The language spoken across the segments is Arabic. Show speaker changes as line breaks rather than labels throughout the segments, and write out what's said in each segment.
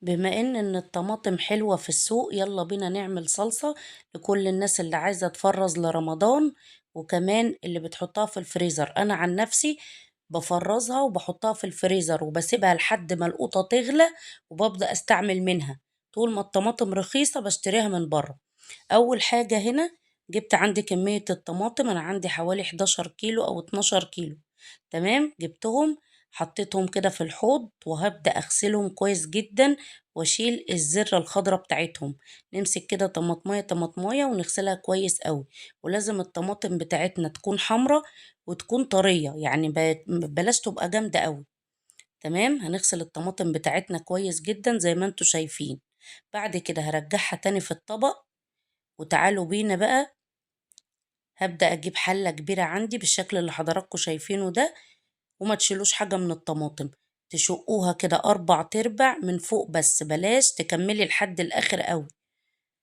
بما إن الطماطم حلوة في السوق، يلا بينا نعمل صلصة لكل الناس اللي عايزة تفرز لرمضان، وكمان اللي بتحطها في الفريزر. أنا عن نفسي بفرزها وبحطها في الفريزر وبسيبها لحد ما القوطة تغلى، وببدأ استعمل منها. طول ما الطماطم رخيصة بشتريها من بره. أول حاجة هنا جبت عندي كمية الطماطم، أنا عندي حوالي 11 كيلو أو 12 كيلو. تمام، جبتهم حطيتهم كده في الحوض وهبدأ أغسلهم كويس جدا واشيل الزرة الخضراء بتاعتهم. نمسك كده طماطمية طماطمية ونغسلها كويس قوي. ولازم الطماطم بتاعتنا تكون حمرة وتكون طرية، يعني بلاش تبقى جامدة قوي. تمام، هنغسل الطماطم بتاعتنا كويس جدا زي ما انتوا شايفين. بعد كده هرجعها تاني في الطبق. وتعالوا بينا بقى، هبدأ أجيب حلة كبيرة عندي بالشكل اللي حضراتكم شايفينه ده. وما تشيلوش حاجة من الطماطم، تشقوها كده 4 تربع من فوق بس، بلاش تكملي لحد الآخر قوي.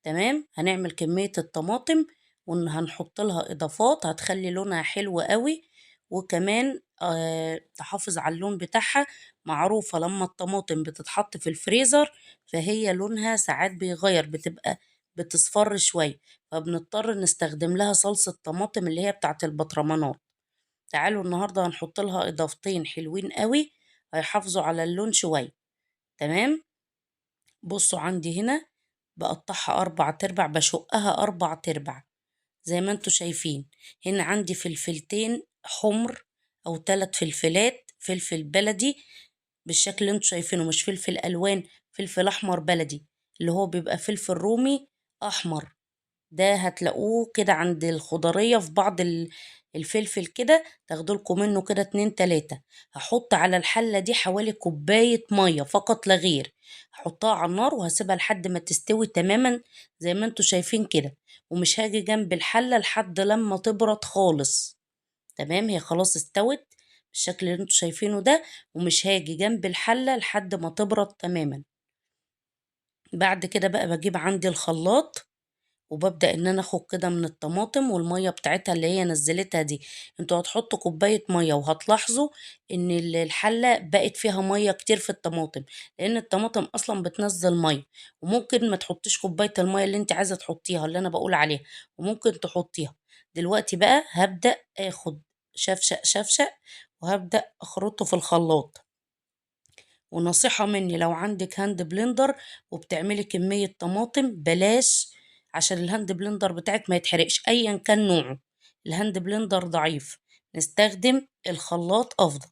تمام، هنعمل كمية الطماطم وهنحط لها إضافات هتخلي لونها حلو قوي. وكمان تحافظ على اللون بتاعها. معروفة لما الطماطم بتتحط في الفريزر فهي لونها ساعات بيغير، بتبقى بتصفر شوية. فبنضطر نستخدم لها صلصة طماطم اللي هي بتاعت البطرمانات. تعالوا النهاردة هنحط لها إضافتين حلوين قوي هيحافظوا على اللون شوية. تمام، بصوا عندي هنا بقطعها 4 تربع، بشقها 4 تربع زي ما انتوا شايفين. هنا عندي فلفلتين حمر أو 3 فلفلات فلفل بلدي بالشكل اللي انتوا شايفينه، مش فلفل ألوان، فلفل أحمر بلدي اللي هو بيبقى فلفل رومي أحمر. ده هتلاقوه كده عند الخضرية في بعض الفلفل كده، تاخدوا لكم منه كده 2 3. هحط على الحلة دي حوالي كوباية مية فقط لا غير. هحطها على النار وهسيبها لحد ما تستوي تماما زي ما انتوا شايفين كده. ومش هاجي جنب الحلة لحد لما تبرد خالص. تمام، هي خلاص استوت بالشكل اللي انتوا شايفينه ده. ومش هاجي جنب الحلة لحد ما تبرد تماما. بعد كده بقى بجيب عندي الخلاط، وبابدأ إن أنا آخد كده من الطماطم والمية بتاعتها اللي هي نزلتها دي. انتوا هتحطوا كوباية مية وهتلاحظوا إن الحلة بقت فيها مية كتير في الطماطم، لأن الطماطم أصلا بتنزل مية. وممكن ما تحطيش كوباية المية اللي انت عايزة تحطيها اللي أنا بقول عليها، وممكن تحطيها. دلوقتي بقى هبدأ آخد شفشق شفشق وهبدأ أخرطه في الخلاط. ونصيحة مني، لو عندك هاند بلندر وبتعملي كمية طماطم بلاش، عشان الهاند بلندر بتاعك ما يتحرقش ايا كان نوعه. الهاند بلندر ضعيف، نستخدم الخلاط افضل.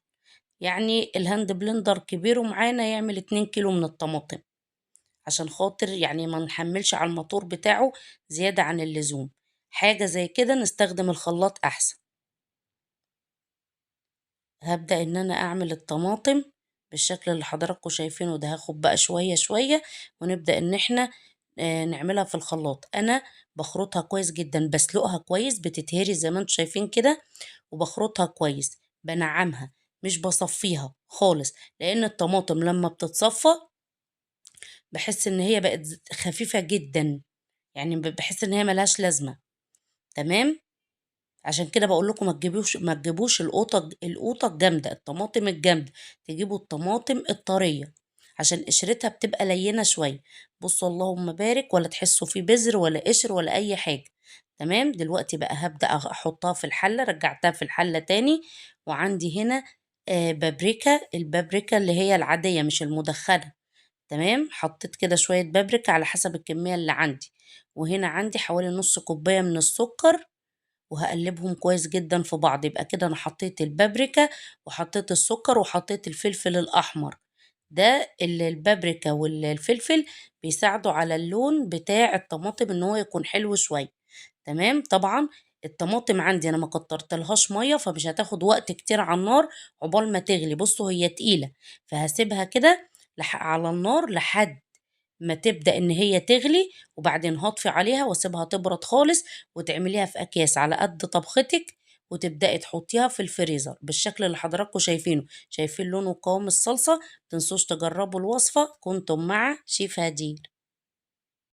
يعني الهاند بلندر كبيره معانا يعمل 2 كيلو من الطماطم، عشان خاطر يعني ما نحملش على الموتور بتاعه زيادة عن اللزوم. حاجة زي كده نستخدم الخلاط احسن. هابدأ إن أنا أعمل الطماطم بالشكل اللي حضراتكم شايفينه ده. هاخد بقى شوية شوية ونبدأ إن إحنا نعملها في الخلاط. أنا باخرطها كويس جدًا، باسلقها كويس بتتهري زي ما أنتم شايفين كده، وباخرطها كويس، بانعّمها مش باصفّيها خالص، لإن الطماطم لمّا بتتصفّى باحس إن هي بقت خفيفة جدًا، يعني باحس إن هي ما لهاش لازمة. تمام؟ عشان كده باقول لكم ما تجيبوش القوطة الجامدة، الطماطم الجامدة، تجيبوا الطماطم الطرية، عشان قشرتها بتبقى لينة شوية. بصوا اللهم بارك، ولا تحسوا في بذر ولا قشر ولا أي حاجة. تمام، دلوقتي بقى هابدأ أحطها في الحلة، رجعتها في الحلة تاني. وعندي هنا بابريكا، البابريكا اللي هي العادية مش المدخنة. تمام، حطيت كده شوية بابريكا على حسب الكمية اللي عندي. وهنا عندي حوالي نص كوباية من السكر، وهقلبهم كويس جدا في بعض. يبقى كده انا حطيت البابريكا وحطيت السكر وحطيت الفلفل الاحمر. ده البابريكا والفلفل بيساعدوا على اللون بتاع الطماطم ان هو يكون حلو شويه. تمام، طبعا الطماطم عندي انا ما كترتلهاش ميه فمش هتاخد وقت كتير على النار عقبال ما تغلي. بصوا هي تقيله، فهسيبها كده على النار لحد ما تبدأ إن هي تغلي، وبعدين هاطفي عليها واسيبها تبرد خالص. وتعمليها في أكياس على قد طبختك، وتبدأي تحطيها في الفريزر بالشكل اللي حضراتكم شايفينه. شايفين لون وقوام الصلصة؟ متنسوش تجربوا الوصفة. كنتم مع شيف هدير.